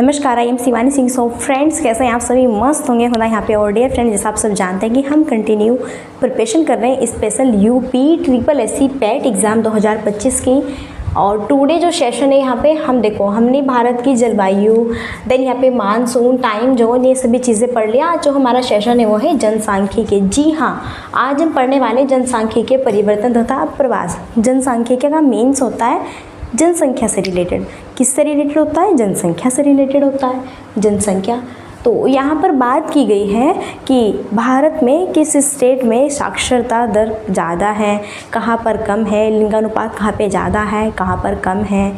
नमस्कार, I am Shivani Singh. So friends, कैसे हैं आप सभी? मस्त होंगे खुदा यहाँ पे। और डियर फ्रेंड्स, जैसा आप सब जानते हैं कि हम कंटिन्यू प्रिपरेशन कर रहे हैं special UP triple SC PAT exam 2025 की। और टुडे जो सेशन है यहाँ पे हम देखो, हमने भारत की जलवायु, देन यहाँ पे मानसून, टाइम जोन, ये सभी चीज़ें पढ़ लिया। आज जो हमारा सेशन है वो है जनसांख्यिकी। जी हाँ, आज हम पढ़ने वाले जनसांख्यिकी परिवर्तन तथा प्रवास। जनसांख्यिकी का मीन्स होता है जनसंख्या से रिलेटेड। किससे रिलेटेड होता है? जनसंख्या से रिलेटेड होता है। जनसंख्या तो यहाँ पर बात की गई है कि भारत में किस स्टेट में साक्षरता दर ज़्यादा है, कहाँ पर कम है, लिंगानुपात कहाँ पे ज़्यादा है, कहाँ पर कम है,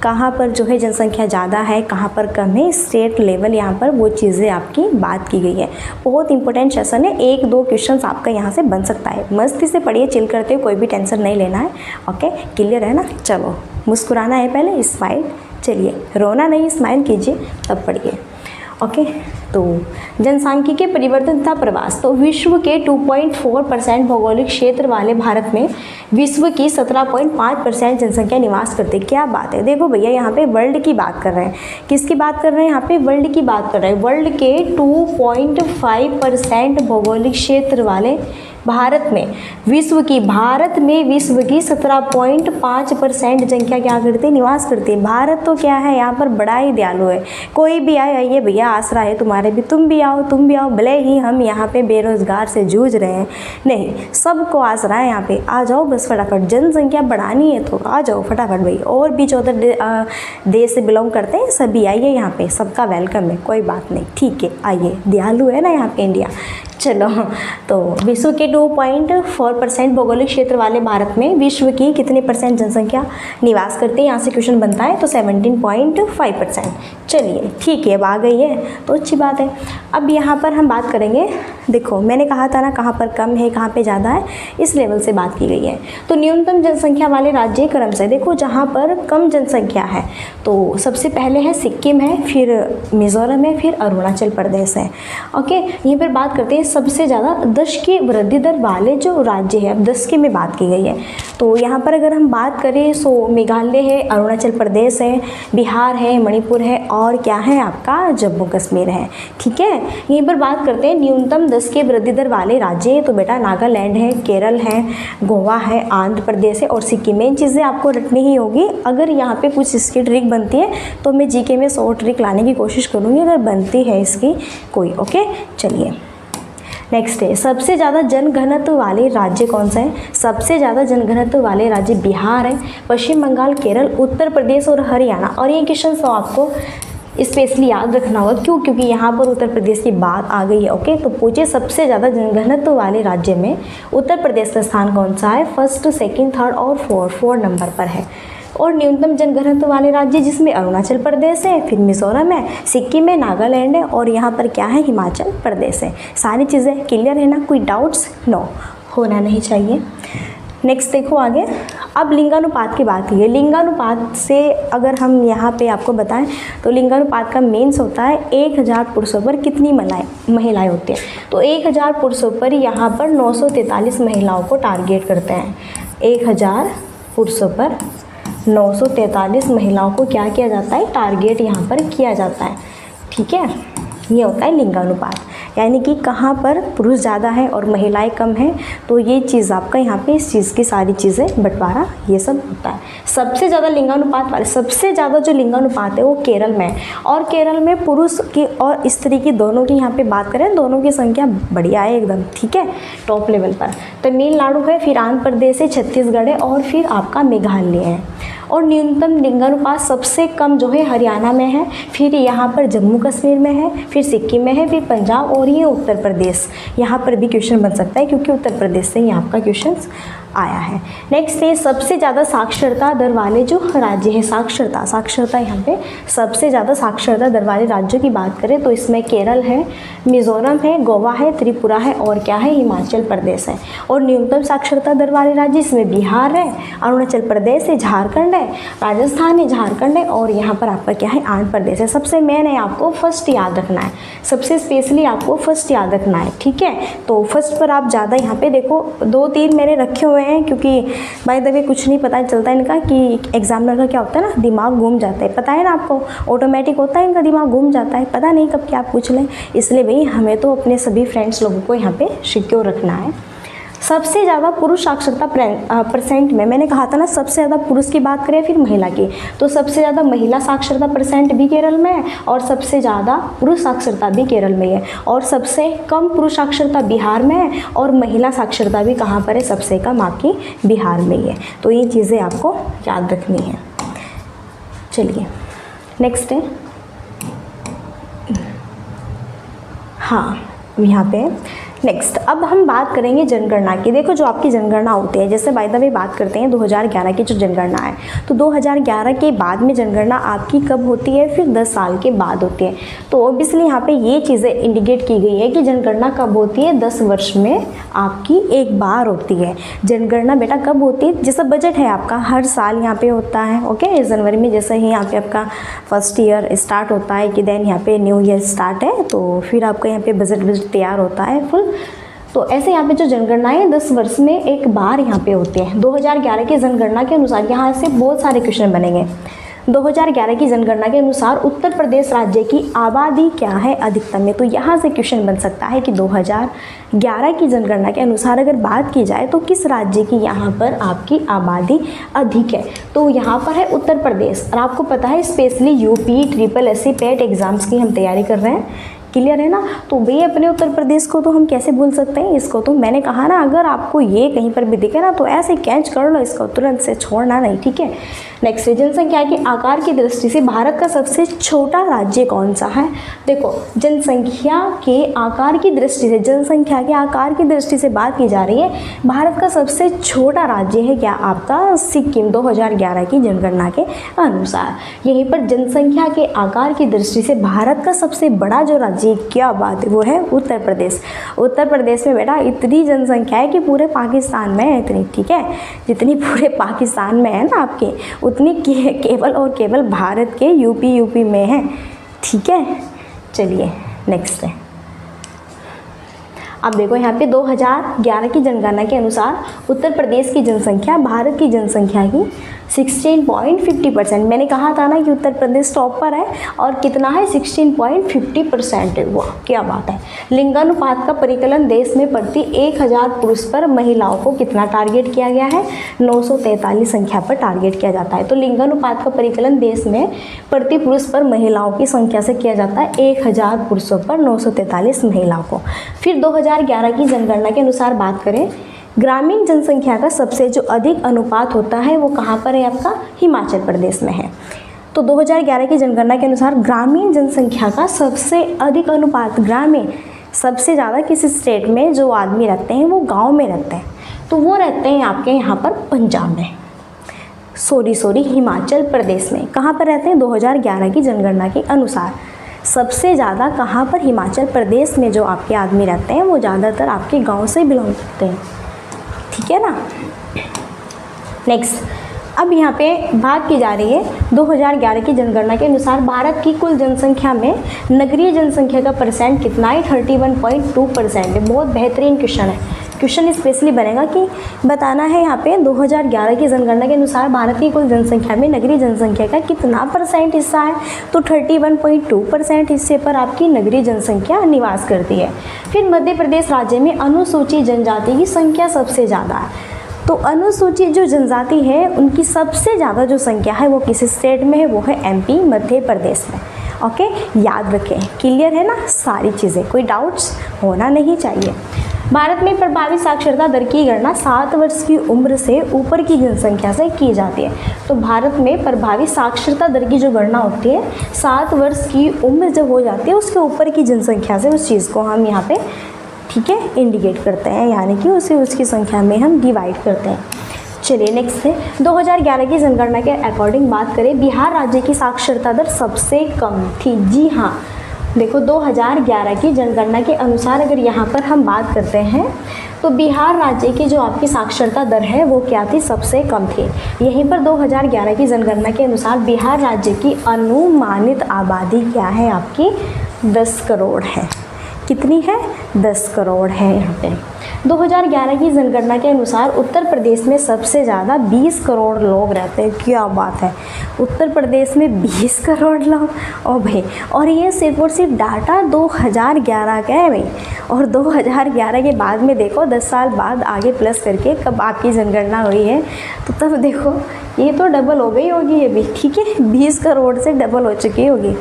कहाँ पर जो है जनसंख्या ज़्यादा है, कहाँ पर कम है, स्टेट लेवल यहाँ पर वो चीज़ें आपकी बात की गई है। बहुत इंपॉर्टेंट सेशन है, एक दो क्वेश्चंस आपका यहाँ से बन सकता है। मस्ती से पढ़िए, चिल करते हो, कोई भी टेंशन नहीं लेना है। ओके, क्लियर है ना? चलो, मुस्कुराना है पहले, स्माइल। चलिए, रोना नहीं, स्माइल कीजिए, तब पढ़िए। ओके, तो जनसांख्यिकीय परिवर्तन तथा प्रवास। तो विश्व के 2.4% भौगोलिक क्षेत्र वाले भारत में विश्व की 17.5% जनसंख्या निवास करती है। क्या बात है! देखो भैया, यहाँ पे वर्ल्ड की बात कर रहे हैं। किसकी बात कर रहे हैं? यहाँ पे वर्ल्ड की बात कर रहे हैं। वर्ल्ड के 2.5% भौगोलिक क्षेत्र वाले भारत में विश्व की 17.5% जनसंख्या क्या करती है? निवास करती है। भारत तो क्या है, यहाँ पर बड़ा ही दयालु है। कोई भी आए, आइए भैया, आसरा है तुम्हारे भी, तुम भी आओ, तुम भी आओ। भले ही हम यहाँ पे बेरोजगार से जूझ रहे हैं, नहीं, सबको आसरा है यहाँ पे। आ जाओ बस फटाफट, जनसंख्या बढ़ानी है तो आ जाओ फटाफट भाई। और भी 14 देश से बिलोंग करते हैं, सभी आइए यहाँ पे, सबका वेलकम है, कोई बात नहीं, ठीक है, आइए। दयालु है ना यहाँ पे इंडिया। चलो, तो विश्व के 2.4% भौगोलिक क्षेत्र वाले भारत में विश्व की कितने % जनसंख्या निवास करती है? यहाँ से क्वेश्चन बनता है, तो 17.5%। चलिए, ठीक है, अब आ गई है तो अच्छी बात है। अब यहाँ पर हम बात करेंगे, देखो मैंने कहा था ना, कहाँ पर कम है, कहाँ पे ज़्यादा है, इस लेवल से बात की गई है। तो न्यूनतम जनसंख्या वाले राज्य क्रम से देखो, जहाँ पर कम जनसंख्या है तो सबसे पहले है सिक्किम है, फिर मिज़ोरम है, फिर अरुणाचल प्रदेश है। ओके, यहीं पर बात करते हैं सबसे ज़्यादा 10 की वृद्धि दर वाले जो राज्य है। अब 10 की में बात की गई है, तो यहाँ पर अगर हम बात करें तो मेघालय है, अरुणाचल प्रदेश है, बिहार है, मणिपुर है, और क्या है आपका जम्मू कश्मीर है। ठीक है, यहीं पर बात करते हैं न्यूनतम 10 के वृद्धि दर वाले राज्य। तो बेटा नागालैंड है, केरल है, गोवा है, आंध्र प्रदेश है और सिक्किम है। इन चीज़ें आपको रटनी ही होगी। अगर यहाँ पे कुछ इसकी ट्रिक बनती है तो मैं जीके में 100 ट्रिक लाने की कोशिश करूँगी, अगर बनती है इसकी कोई। ओके, चलिए नेक्स्ट है, सबसे ज़्यादा जनघनत्व वाले राज्य कौन सा है? सबसे ज़्यादा जनघनत्व वाले राज्य बिहार है, पश्चिम बंगाल, केरल, उत्तर प्रदेश और हरियाणा। और ये क्वेश्चन तो आपको स्पेशली याद रखना होगा, क्यों? क्योंकि यहाँ पर उत्तर प्रदेश की बात आ गई है। ओके, तो पूछे सबसे ज़्यादा जनघनत्व वाले राज्य में उत्तर प्रदेश का स्थान कौन सा है? फर्स्ट, सेकंड, थर्ड और फोर्थ नंबर पर है। और न्यूनतम जनघनत्व वाले राज्य जिसमें अरुणाचल प्रदेश है, फिर मिजोरम है, सिक्किम है, नागालैंड है और यहाँ पर क्या है? हिमाचल प्रदेश है। सारी चीज़ें क्लियर है ना? कोई डाउट्स? नो, होना नहीं चाहिए। नेक्स्ट देखो आगे, अब लिंगानुपात की बात की है। लिंगानुपात से अगर हम यहाँ पे आपको बताएं तो लिंगानुपात का मीन्स होता है 1000 पुरुषों पर कितनी महिलाएं होती हैं। तो 1000 पुरुषों पर यहाँ पर 943 महिलाओं को टारगेट करते हैं। 1000 पुरुषों पर 943 महिलाओं को क्या किया जाता है? टारगेट यहाँ पर किया जाता है। ठीक है, ये होता है लिंगानुपात, यानी कि कहाँ पर पुरुष ज़्यादा है और महिलाएं कम हैं। तो ये चीज़ आपका यहाँ पे इस चीज़ की सारी चीज़ें बंटवारा ये सब होता है। सबसे ज़्यादा लिंगानुपात वाले, सबसे ज़्यादा जो लिंगानुपात है वो केरल में है। और केरल में पुरुष की और स्त्री की दोनों की यहाँ पे बात करें, दोनों की संख्या बढ़िया है एकदम। ठीक है, टॉप लेवल पर तमिलनाडु है, फिर आंध्र प्रदेश है, छत्तीसगढ़ है और फिर आपका मेघालय है। और न्यूनतम लिंगानुपात सबसे कम जो है हरियाणा में है, फिर यहाँ पर जम्मू कश्मीर में है, फिर सिक्किम में है, फिर पंजाब और ये उत्तर प्रदेश। यहाँ पर भी क्वेश्चन बन सकता है क्योंकि उत्तर प्रदेश से ही आपका क्वेश्चन आया है। नेक्स्ट है सबसे ज़्यादा साक्षरता दर वाले जो राज्य है। साक्षरता यहाँ पे सबसे ज़्यादा साक्षरता दर वाले राज्यों की बात करें तो इसमें केरल है, मिजोरम है, गोवा है, त्रिपुरा है और क्या है? हिमाचल प्रदेश है। और न्यूनतम साक्षरता दर वाले राज्य इसमें बिहार है, अरुणाचल प्रदेश है, झारखंड है, राजस्थान है, झारखंड है और यहाँ पर आपका क्या है? आंध्र प्रदेश है। सबसे मेन है आपको फर्स्ट याद रखना है, सबसे स्पेशली आपको फर्स्ट याद रखना है। ठीक है, तो फर्स्ट पर आप ज़्यादा यहाँ पे देखो 2-3 मैंने रखे हुए हैं क्योंकि बाय द वे कुछ नहीं पता चलता इनका कि एग्जामिनर का क्या होता है ना, दिमाग घूम जाता है, पता है ना आपको, ऑटोमेटिक होता है इनका दिमाग घूम जाता है, पता नहीं कब क्या पूछ लें। इसलिए भाई हमें तो अपने सभी फ्रेंड्स लोगों को यहाँ पे सिक्योर रखना है। सबसे ज़्यादा पुरुष साक्षरता परसेंट में, मैंने कहा था ना सबसे ज़्यादा पुरुष की बात करें फिर महिला की, तो सबसे ज़्यादा महिला साक्षरता परसेंट भी केरल में है और सबसे ज़्यादा पुरुष साक्षरता भी केरल में है, और सबसे कम पुरुष साक्षरता बिहार में है और महिला साक्षरता भी कहाँ पर है, सबसे कम आपकी बिहार में ही है। तो ये चीज़ें आपको याद रखनी है। चलिए नेक्स्ट है, हाँ यहाँ पे नेक्स्ट अब हम बात करेंगे जनगणना की। देखो जो आपकी जनगणना होती है, जैसे बाय द वे बात करते हैं 2011 की जो जनगणना है, तो 2011 के बाद में जनगणना आपकी कब होती है, फिर 10 साल के बाद होती है। तो ऑब्वियसली यहाँ पे ये चीज़ें इंडिकेट की गई है कि जनगणना कब होती है, 10 वर्ष में आपकी एक बार होती है। जनगणना बेटा कब होती है, जैसा बजट है आपका हर साल यहाँ पे होता है, ओके, जनवरी में जैसे ही यहाँ पे आपका फर्स्ट ईयर स्टार्ट होता है कि देन यहाँ पे न्यू ईयर स्टार्ट है, तो फिर आपका यहाँ पे बजट तैयार होता है फुल। तो ऐसे यहाँ पे जो जनगणनाएं 10 वर्ष में एक बार यहाँ पे होती है। 2011 की जनगणना के अनुसार यहाँ से बहुत सारे क्वेश्चन बनेंगे। 2011 की जनगणना के अनुसार उत्तर प्रदेश राज्य की आबादी क्या है अधिकतम में, तो यहाँ से क्वेश्चन बन सकता है कि 2011 की जनगणना के अनुसार अगर बात की जाए तो किस राज्य की यहाँ पर आपकी आबादी अधिक है, तो यहाँ पर है उत्तर प्रदेश। और आपको पता है स्पेशली यूपी, SSS, पेट एग्जाम्स की हम तैयारी कर रहे हैं, क्लियर है ना। तो भाई अपने उत्तर प्रदेश को तो हम कैसे भूल सकते हैं, इसको तो मैंने कहा ना अगर आपको ये कहीं पर भी दिखे ना तो ऐसे कैच कर लो इसको, तुरंत से छोड़ना नहीं, ठीक है। नेक्स्ट, जनसंख्या के आकार की दृष्टि से भारत का सबसे छोटा राज्य कौन सा है। देखो जनसंख्या के आकार की दृष्टि से, जनसंख्या के आकार की दृष्टि से बात की जा रही है, भारत का सबसे छोटा राज्य है क्या आपका सिक्किम, 2011 की जनगणना के अनुसार। यहीं पर जनसंख्या के आकार की दृष्टि से भारत का सबसे बड़ा जो राज्य, क्या बात है, वो है उत्तर प्रदेश। उत्तर प्रदेश में बेटा इतनी जनसंख्या है कि पूरे पाकिस्तान में है इतनी, ठीक है, जितनी पूरे पाकिस्तान में है ना आपके, उतनी केवल और केवल भारत के यूपी में है, ठीक है। चलिए नेक्स्ट है, अब देखो यहाँ पे 2011 की जनगणना के अनुसार उत्तर प्रदेश की जनसंख्या भारत की जनसंख्या की 16.50%। मैंने कहा था ना कि उत्तर प्रदेश टॉप पर है और कितना है 16.50% है, वो क्या बात है। लिंगानुपात का परिकलन देश में प्रति 1000 पुरुष पर महिलाओं को कितना टारगेट किया गया है, 943 संख्या पर टारगेट किया जाता है। तो लिंगानुपात का परिकलन देश में प्रति पुरुष पर महिलाओं की संख्या से किया जाता है 1000 पुरुषों पर 943 महिलाओं को। फिर 2011 की जनगणना के अनुसार बात करें, ग्रामीण जनसंख्या का सबसे जो अधिक अनुपात होता है वो कहाँ पर है आपका, हिमाचल प्रदेश में है। तो 2011 की जनगणना के अनुसार ग्रामीण जनसंख्या का सबसे अधिक अनुपात, ग्रामीण सबसे ज़्यादा किस स्टेट में जो आदमी रहते हैं वो गांव में रहते हैं, तो वो रहते हैं आपके यहाँ पर पंजाब में, सॉरी हिमाचल प्रदेश में। कहाँ पर रहते हैं, 2011 की जनगणना के अनुसार सबसे ज़्यादा कहाँ पर, हिमाचल प्रदेश में जो आपके आदमी रहते हैं वो ज़्यादातर आपके गांव से बिलोंग करते हैं, ठीक है ना। नेक्स्ट, अब यहाँ पे बात की जा रही है 2011 की जनगणना के अनुसार भारत की कुल जनसंख्या में नगरीय जनसंख्या का परसेंट कितना है, 31.2% है। बहुत बेहतरीन क्वेश्चन है, क्वेश्चन स्पेशली बनेगा कि बताना है यहाँ पे 2011 की जनगणना के अनुसार भारत की कुल जनसंख्या में नगरीय जनसंख्या का कितना परसेंट हिस्सा है, तो 31.2% हिस्से पर आपकी नगरीय जनसंख्या निवास करती है। फिर मध्य प्रदेश राज्य में अनुसूचित जनजाति की संख्या सबसे ज़्यादा है, तो अनुसूचित जो जनजाति है उनकी सबसे ज़्यादा जो संख्या है वो किस स्टेट में है, वो है MP मध्य प्रदेश में। ओके, याद रखें, क्लियर है ना सारी चीज़ें, कोई डाउट्स होना नहीं चाहिए। भारत में प्रभावी साक्षरता दर की गणना 7 वर्ष की उम्र से ऊपर की जनसंख्या से की जाती है। तो भारत में प्रभावी साक्षरता दर की जो गणना होती है 7 वर्ष की उम्र जब हो जाती है उसके ऊपर की जनसंख्या से उस चीज़ को हम यहाँ पे, ठीक है, इंडिकेट करते हैं, यानी कि उसे उसकी संख्या में हम डिवाइड करते हैं। चलिए नेक्स्ट है 2011 की जनगणना के अकॉर्डिंग बात करें, बिहार राज्य की साक्षरता दर सबसे कम थी। जी हाँ, देखो 2011 की जनगणना के अनुसार अगर यहाँ पर हम बात करते हैं तो बिहार राज्य की जो आपकी साक्षरता दर है वो क्या थी, सबसे कम थी। यहीं पर 2011 की जनगणना के अनुसार बिहार राज्य की अनुमानित आबादी क्या है आपकी, 10 करोड़ है। कितनी है, 10 करोड़ है यहाँ पे। 2011 की जनगणना के अनुसार उत्तर प्रदेश में सबसे ज़्यादा 20 करोड़ लोग रहते हैं। क्या बात है, उत्तर प्रदेश में 20 करोड़ लोग, ओ भाई, और ये सिर्फ और सिर्फ डाटा 2011 का है भाई। और 2011 के बाद में देखो 10 साल बाद आगे प्लस करके कब आपकी जनगणना हुई है, तो तब देखो ये तो डबल हो गई होगी ये भी, ठीक है, 20 करोड़ से डबल हो चुकी होगी।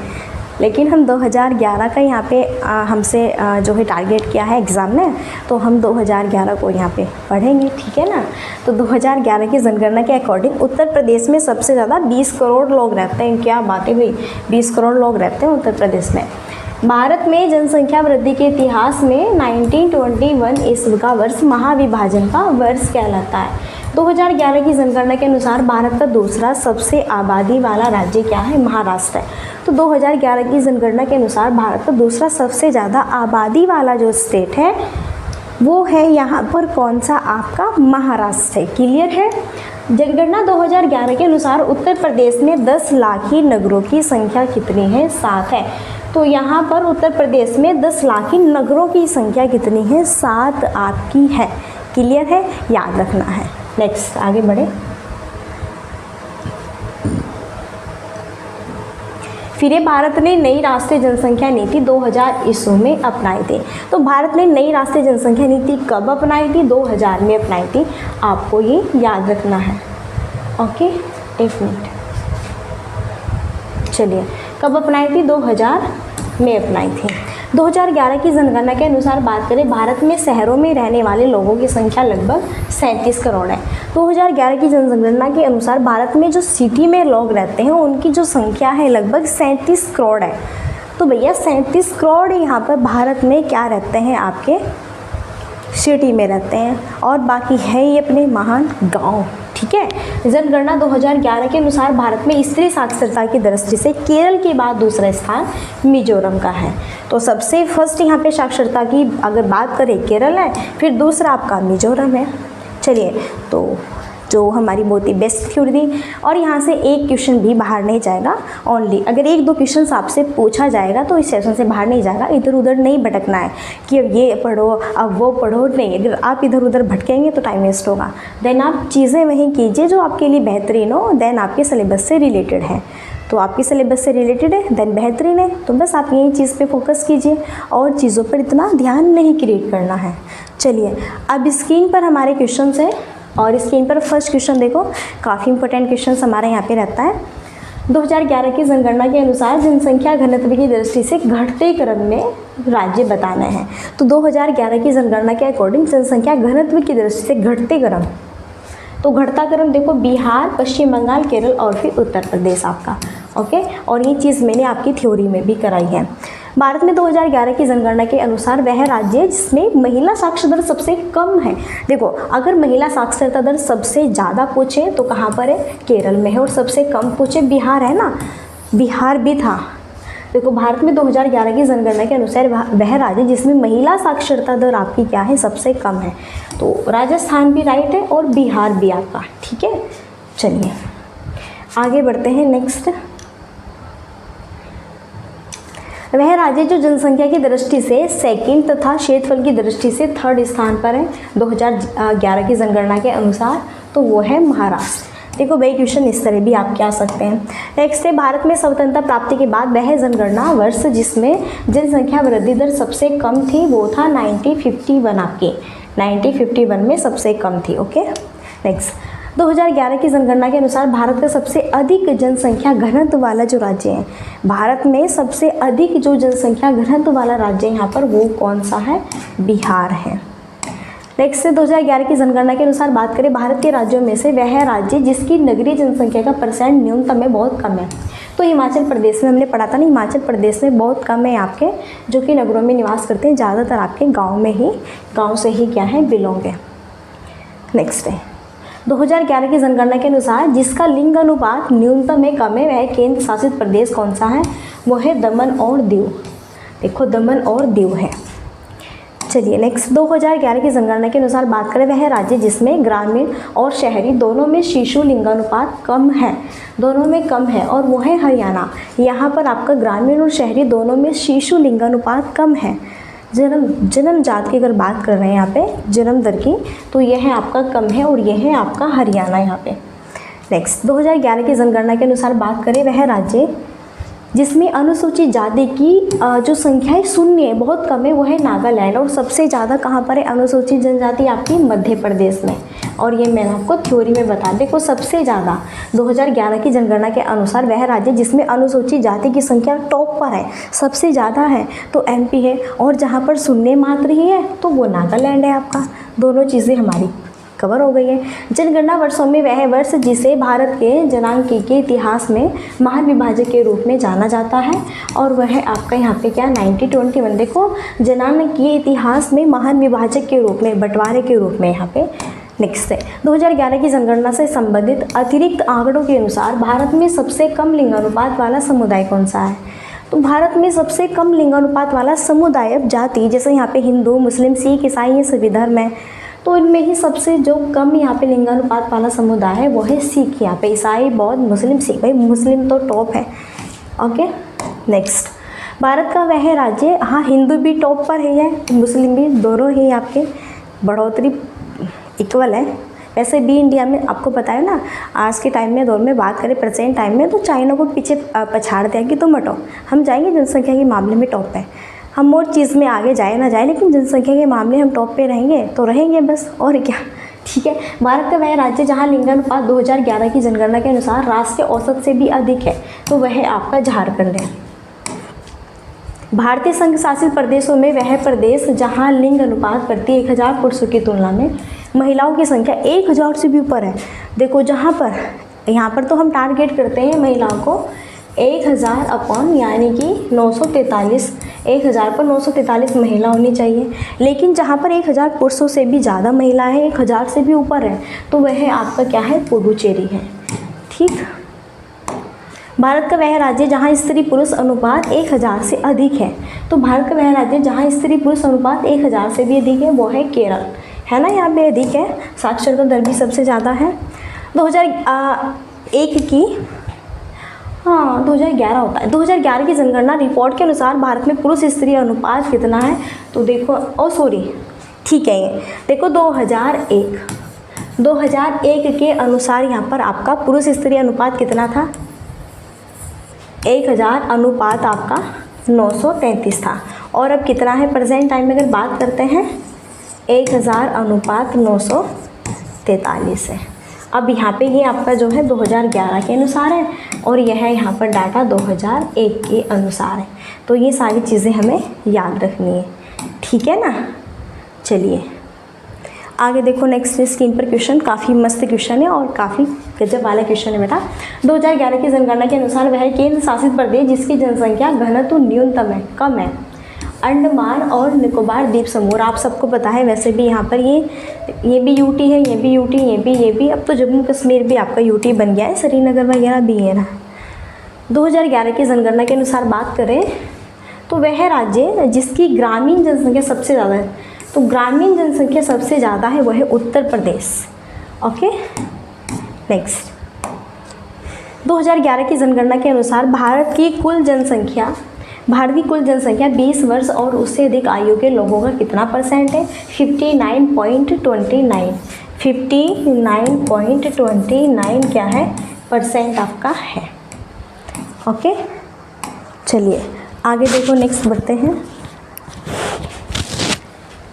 लेकिन हम 2011 का यहाँ पे हमसे जो है टारगेट किया है एग्ज़ाम में, तो हम 2011 को यहाँ पे पढ़ेंगे, ठीक है ना। तो 2011 की जनगणना के अकॉर्डिंग उत्तर प्रदेश में सबसे ज़्यादा 20 करोड़ लोग रहते हैं। क्या बात है भाई, 20 करोड़ लोग रहते हैं उत्तर प्रदेश में। भारत में जनसंख्या वृद्धि के इतिहास में 1921 ईस्वी का वर्ष महाविभाजन का वर्ष कहलाता है। 2011 की जनगणना के अनुसार भारत का दूसरा सबसे आबादी वाला राज्य क्या है, महाराष्ट्र है। तो 2011 की जनगणना के अनुसार भारत का दूसरा सबसे ज़्यादा आबादी वाला जो स्टेट है वो है यहाँ पर कौन सा, आपका महाराष्ट्र है। क्लियर है। जनगणना 2011 के अनुसार उत्तर प्रदेश में 10 लाखी नगरों की संख्या कितनी है, 7 है। तो यहाँ पर उत्तर प्रदेश में 10 लाखी नगरों की संख्या कितनी है, 7 आपकी है। क्लियर है, याद रखना है। नेक्स्ट आगे बढ़े। फिर भारत ने नई राष्ट्रीय जनसंख्या नीति 2000 ईस्वी में अपनाई थी। तो भारत ने नई राष्ट्रीय जनसंख्या नीति कब अपनाई थी, 2000 में अपनाई थी। आपको ये याद रखना है। ओके, एक मिनट, चलिए, कब अपनाई थी, 2000 में अपनाई थी। 2011 की जनगणना के अनुसार बात करें, भारत में शहरों में रहने वाले लोगों की संख्या लगभग 37 करोड़ है। 2011 की जनगणना के अनुसार भारत में जो सिटी में लोग रहते हैं उनकी जो संख्या है लगभग 37 करोड़ है। तो भैया 37 करोड़ यहाँ पर भारत में क्या रहते हैं, आपके सिटी में रहते हैं, और बाकी है ये अपने महान गाँव, ठीक है। जनगणना 2011 के अनुसार भारत में स्त्री साक्षरता की दृष्टि से केरल के बाद दूसरा स्थान मिजोरम का है। तो सबसे फर्स्ट यहाँ पे साक्षरता की अगर बात करें केरल है, फिर दूसरा आपका मिजोरम है। चलिए, तो जो हमारी बहुत ही बेस्ट थ्योरी थी, और यहाँ से एक क्वेश्चन भी बाहर नहीं जाएगा। ओनली अगर 1-2 क्वेश्चन आपसे पूछा जाएगा तो इस सेशन से बाहर नहीं जाएगा। इधर उधर नहीं भटकना है कि अब ये पढ़ो अब वो पढ़ो, नहीं। अगर आप इधर उधर भटकेंगे तो टाइम वेस्ट होगा। देन आप चीज़ें वहीं कीजिए जो आपके लिए बेहतरीन हो, देन आपके सिलेबस से रिलेटेड है। तो आपके सिलेबस से रिलेटेड है, देन बेहतरीन है, तो बस आप यही चीज़ पे फोकस कीजिए और चीज़ों पर इतना ध्यान नहीं क्रिएट करना है। चलिए, अब स्क्रीन पर हमारे क्वेश्चंस हैं, और स्क्रीन पर फर्स्ट क्वेश्चन देखो, काफ़ी इंपॉर्टेंट क्वेश्चन हमारे यहाँ पे रहता है। 2011 की जनगणना के अनुसार जनसंख्या घनत्व की दृष्टि से घटते क्रम में राज्य बताना है। तो 2011 की जनगणना के अकॉर्डिंग जनसंख्या घनत्व की दृष्टि से घटते क्रम, तो घटता क्रम देखो बिहार, पश्चिम बंगाल, केरल और फिर उत्तर प्रदेश आपका। ओके, और ये चीज़ मैंने आपकी थ्योरी में भी कराई है। भारत में 2011 की जनगणना के अनुसार वह राज्य है जिसमें महिला साक्षरता दर सबसे कम है। देखो, अगर महिला साक्षरता दर सबसे ज़्यादा पूछे तो कहाँ पर है, केरल में है, और सबसे कम पूछे बिहार है ना, बिहार भी था। देखो, भारत में 2011 की जनगणना के अनुसार वह राज्य जिसमें महिला साक्षरता दर आपकी क्या है, सबसे कम है। तो राजस्थान भी राइट है और बिहार भी आपका, ठीक है। चलिए आगे बढ़ते हैं। नेक्स्ट, वह राज्य जो जनसंख्या की दृष्टि से सेकंड तथा क्षेत्रफल की दृष्टि से थर्ड स्थान पर है 2011 की जनगणना के अनुसार, तो वो है महाराष्ट्र। देखो भाई, क्वेश्चन इस तरह भी आप क्या सकते हैं। नेक्स्ट है, भारत में स्वतंत्रता प्राप्ति के बाद वह जनगणना वर्ष जिसमें जनसंख्या वृद्धि दर सबसे कम थी वो था 1951 आपकी, 1951 में सबसे कम थी। ओके, नेक्स्ट, 2011 की जनगणना के अनुसार भारत का सबसे अधिक जनसंख्या घनत्व वाला जो राज्य है, भारत में सबसे अधिक जो जनसंख्या घनत्व वाला राज्य यहाँ पर वो कौन सा है, बिहार है। नेक्स्ट से 2011 की जनगणना के अनुसार बात करें, भारत के राज्यों में से वह राज्य जिसकी नगरीय जनसंख्या का परसेंट न्यूनतम है, बहुत कम है। तो हिमाचल प्रदेश में हमने पढ़ा था ना, हिमाचल प्रदेश में बहुत कम है आपके जो कि नगरों में निवास करते हैं, ज़्यादातर आपके गाँव में ही, गाँव से ही क्या है, बिलोंग है। नेक्स्ट है, 2011 की जनगणना के अनुसार जिसका लिंग अनुपात न्यूनतम है, कम है, वह केंद्र शासित प्रदेश कौन सा है, वो है दमन और दीव। देखो, दमन और दीव है। चलिए नेक्स्ट, 2011 की जनगणना के अनुसार बात करें, वह राज्य जिसमें ग्रामीण और शहरी दोनों में शिशु लिंगानुपात कम है, दोनों में कम है, और वो है हरियाणा। यहाँ पर आपका ग्रामीण और शहरी दोनों में शिशु लिंगानुपात कम है। जन्म जात की अगर बात कर रहे हैं यहाँ पे जन्म दर की, तो यह है आपका कम है और यह है आपका हरियाणा यहाँ पे। नेक्स्ट 2011 की जनगणना के अनुसार बात करें, वह राज्य जिसमें अनुसूचित जाति की जो संख्या है शून्य है, बहुत कम है, वो है नागालैंड। और सबसे ज़्यादा कहाँ पर है अनुसूचित जनजाति आपकी? मध्य प्रदेश में। और ये मैंने आपको थ्योरी में बता दी। देखो सबसे ज़्यादा 2011 की जनगणना के अनुसार वह राज्य जिसमें अनुसूचित जाति की संख्या टॉप पर है, सबसे ज़्यादा है, तो एमपी है। और जहाँ पर शून्य मात्र ही है तो वो नागालैंड है आपका। दोनों चीज़ें हमारी कवर हो गई है। जनगणना वर्षों में वह वर्ष जिसे भारत के जनांकी के इतिहास में महान विभाजक के रूप में जाना जाता है, और वह आपका यहाँ पे क्या 1921। देखो जनांकीय इतिहास में महान विभाजक के रूप में, बंटवारे के रूप में यहाँ पे। नेक्स्ट है 2011 की जनगणना से संबंधित अतिरिक्त आंकड़ों के अनुसार भारत में सबसे कम लिंगानुपात वाला समुदाय कौन सा है? तो भारत में सबसे कम लिंगानुपात वाला समुदाय जाति, जैसे यहाँ पे हिंदू, मुस्लिम, सिख, ईसाई, ये सभी धर्म है, तो इनमें ही सबसे जो कम यहाँ पे लिंगानुपात वाला समुदाय है वो है सिख। यहाँ पे ईसाई, बौद्ध, मुस्लिम, सिख। भाई मुस्लिम तो टॉप है। ओके नेक्स्ट, भारत का वह राज्य, हाँ हिंदू भी टॉप पर है, मुस्लिम भी, दोनों ही आपके बढ़ोतरी इक्वल है। वैसे भी इंडिया में आपको पता है ना, आज के टाइम में दौर में बात करें प्रेजेंट टाइम में, तो चाइना को पीछे पछाड़ दिया कि तुम हटो, हम जाएंगे जनसंख्या के मामले में टॉप पे। हम और चीज़ में आगे जाए ना जाए, लेकिन जनसंख्या के मामले हम टॉप पे रहेंगे तो रहेंगे बस, और क्या। ठीक है, भारत का वह राज्य जहाँ लिंगानुपात 2011 की जनगणना के अनुसार राष्ट्रीय औसत से भी अधिक है, तो वह आपका झारखंड है। भारतीय संघ शासित प्रदेशों में वह प्रदेश जहाँ लिंग अनुपात प्रति 1000 पुरुषों की तुलना में महिलाओं की संख्या 1000 से भी ऊपर है। देखो जहाँ पर, यहाँ पर तो हम टारगेट करते हैं महिलाओं को 1000 अपॉन यानी कि 943, 1000 पर 943 महिला होनी चाहिए। लेकिन जहाँ पर 1000 पुरुषों से भी ज़्यादा महिला है, 1000 से भी ऊपर है, तो वह आपका क्या है? पुडुचेरी है। ठीक, भारत का वह राज्य जहाँ स्त्री पुरुष अनुपात 1000 से अधिक है, तो भारत का वह राज्य जहाँ स्त्री पुरुष अनुपात 1000 से भी अधिक है वो है केरल, है ना, यहाँ पे अधिक है। साक्षरता दर भी सबसे ज़्यादा है। 2001 की, हाँ 2011 होता है, 2011 की जनगणना रिपोर्ट के अनुसार भारत में पुरुष स्त्री अनुपात कितना है? तो देखो, ठीक है, ये देखो 2001 के अनुसार यहाँ पर आपका पुरुष स्त्री अनुपात कितना था? 1000 अनुपात आपका 933 था। और अब कितना है प्रेजेंट टाइम में अगर बात करते हैं? 1000 अनुपात 943 है। अब यहाँ पे ये आपका जो है 2011 के अनुसार है, और यह है यहाँ पर डाटा 2001 के अनुसार है। तो ये सारी चीज़ें हमें याद रखनी है, ठीक है ना। चलिए आगे देखो, नेक्स्ट स्क्रीन पर क्वेश्चन काफ़ी मस्त क्वेश्चन है और काफ़ी गजब वाला क्वेश्चन है बेटा। 2011 की जनगणना के अनुसार वह केंद्र शासित प्रदेश जिसकी जनसंख्या घनत्व न्यूनतम है, कम है, अंडमान और निकोबार द्वीप समूह। आप सबको पता है वैसे भी यहाँ पर ये भी यूटी है, ये भी यूटी, ये भी। अब तो जम्मू कश्मीर भी आपका यूटी बन गया है, श्रीनगर वगैरह भी है ना। 2011 की जनगणना के अनुसार बात करें तो वह राज्य जिसकी ग्रामीण जनसंख्या सबसे ज़्यादा है, तो ग्रामीण जनसंख्या सबसे ज़्यादा है वह है उत्तर प्रदेश। ओके नेक्स्ट, 2011 की जनगणना के अनुसार भारत की कुल जनसंख्या 20 वर्ष और उससे अधिक आयु के लोगों का कितना परसेंट है? 59.29, 59.29 क्या है? परसेंट आपका है। ओके चलिए आगे देखो, नेक्स्ट बढ़ते हैं।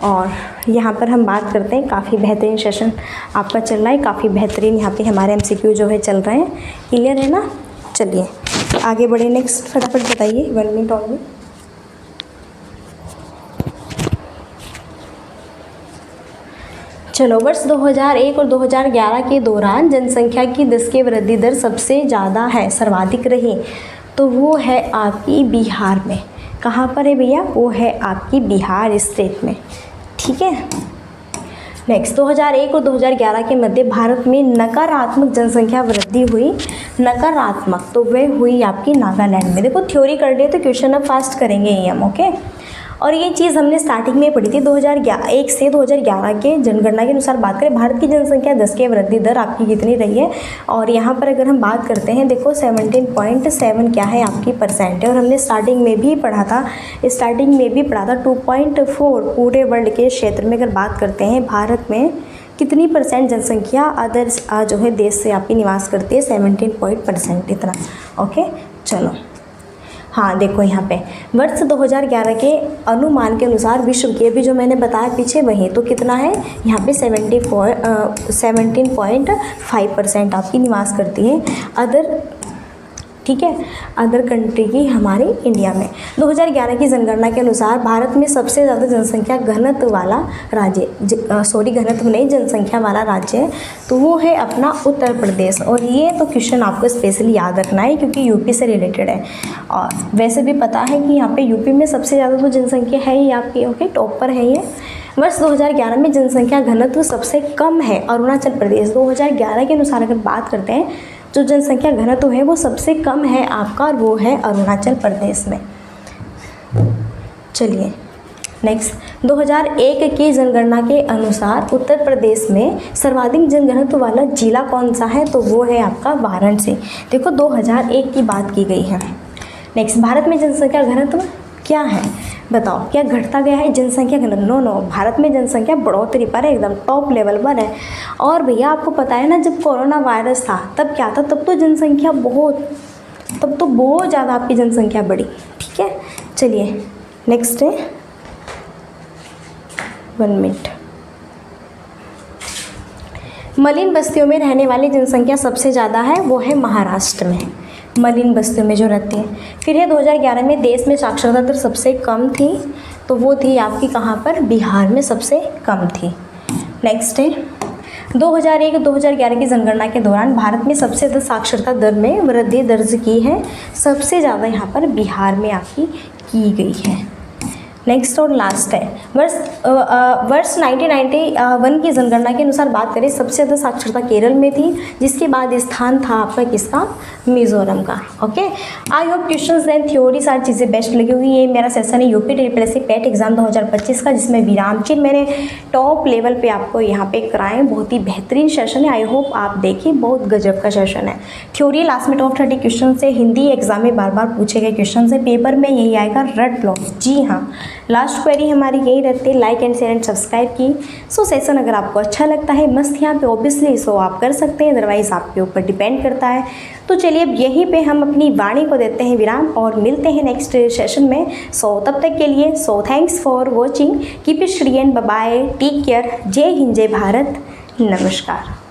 और यहाँ पर हम बात करते हैं, काफ़ी बेहतरीन सेशन आपका चल रहा है, काफ़ी बेहतरीन यहाँ पे हमारे MCQ जो है चल रहे हैं। क्लियर है ना। चलिए आगे बढ़े, नेक्स्ट फटाफट बताइए, 1 मिनट और भी। चलो, वर्ष 2001 और 2011 के दौरान जनसंख्या की 10 की वृद्धि दर सबसे ज़्यादा है, सर्वाधिक रही, तो वो है आपकी बिहार में। कहाँ पर है भैया? वो है आपकी बिहार स्टेट में, ठीक है। नेक्स्ट, 2001 और 2011 के मध्य भारत में नकारात्मक जनसंख्या वृद्धि हुई, नकारात्मक, तो वह हुई आपकी नागालैंड में। देखो थ्योरी कर लिए तो क्वेश्चन अब फास्ट करेंगे ही हम, ओके। और ये चीज़ हमने स्टार्टिंग में पढ़ी थी 2001 से 2011 के जनगणना के अनुसार बात करें, भारत की जनसंख्या 10 की वृद्धि दर आपकी कितनी रही है। और यहाँ पर अगर हम बात करते हैं, देखो 17.7 क्या है आपकी परसेंट है। और हमने स्टार्टिंग में भी पढ़ा था 2.4 पूरे वर्ल्ड के क्षेत्र में। अगर बात करते हैं भारत में कितनी परसेंट जनसंख्या अदर्स जो है देश से आपकी निवास करती है, 17% इतना। ओके चलो, हाँ देखो यहाँ पे वर्ष 2011 के अनुमान के अनुसार विश्व के भी जो मैंने बताया पीछे वही, तो कितना है यहाँ पे 17.5% आपकी निवास करती है अदर, ठीक है, अदर कंट्री की हमारे इंडिया में। 2011 की जनगणना के अनुसार भारत में सबसे ज़्यादा जनसंख्या घनत्व वाला राज्य, घनत्व नहीं, जनसंख्या वाला राज्य है तो वो है अपना उत्तर प्रदेश। और ये तो क्वेश्चन आपको स्पेशली याद रखना है क्योंकि यूपी से रिलेटेड है। और वैसे भी पता है कि यहाँ पे यूपी में सबसे ज़्यादा तो जनसंख्या है ही आपकी, ओके, टॉप पर है ये। वर्ष 2011 में जनसंख्या घनत्व सबसे कम है अरुणाचल प्रदेश। 2011 के अनुसार अगर बात करते हैं, जो जनसंख्या घनत्व है वो सबसे कम है आपका, और वो है अरुणाचल प्रदेश में। चलिए नेक्स्ट, 2001 की जनगणना के अनुसार उत्तर प्रदेश में सर्वाधिक जनघनत्व वाला जिला कौन सा है, तो वो है आपका वाराणसी। देखो 2001 की बात की गई है। नेक्स्ट, भारत में जनसंख्या घनत्व क्या है, बताओ, क्या घटता गया है जनसंख्या घनत्व? नो, भारत में जनसंख्या बढ़ोतरी पर है, एकदम टॉप लेवल पर है। और भैया आपको पता है ना, जब कोरोना वायरस था तब क्या था, तब तो जनसंख्या बहुत ज़्यादा आपकी जनसंख्या बढ़ी, ठीक है। चलिए नेक्स्ट है, 1 मिनट। मलिन बस्तियों में रहने वाली जनसंख्या सबसे ज़्यादा है, वो है महाराष्ट्र में, मलिन बस्तियों में जो रहती है। फिर है 2011 में देश में साक्षरता दर सबसे कम थी, तो वो थी आपकी कहाँ पर, बिहार में सबसे कम थी। नेक्स्ट है 2001-2011 की जनगणना के दौरान भारत में सबसे ज़्यादा साक्षरता दर में वृद्धि दर्ज की है, सबसे ज़्यादा यहाँ पर बिहार में आपकी की गई है। नेक्स्ट और लास्ट है, वर्ष 1991 की जनगणना के अनुसार बात करें, सबसे ज़्यादा साक्षरता केरल में थी, जिसके बाद स्थान था आपका किसका, मिजोरम का। Okay, I hope questions and theory सारी चीज़ें बेस्ट लगी हुई। ये मेरा सेशन है यूपी ट्रिपल पेट एग्जाम 2025 का, जिसमें विराम चिन्ह मैंने टॉप लेवल पे आपको यहाँ पे कराएं। बहुत ही बेहतरीन सेशन है, आई होप आप देखिए, बहुत गजब का सेशन है। थ्योरी लास्ट में टॉप 30 क्वेश्चन से, हिंदी एग्जाम में बार बार पूछे गए क्वेश्चन से, पेपर में यही आएगा रेड ब्लॉक। जी हाँ, लास्ट क्वेरी हमारी यही रहती है, like and share and subscribe की। सो सेशन अगर आपको अच्छा लगता है, मस्त यहाँ पे ऑब्वियसली सो आप कर सकते हैं, अदरवाइज़ आपके ऊपर डिपेंड करता है। तो चलिए अब यहीं पे हम अपनी वाणी को देते हैं विराम और मिलते हैं नेक्स्ट सेशन में। सो तब तक के लिए thanks for watching, keep it study and bye, take care, जय हिंद, जय भारत, नमस्कार।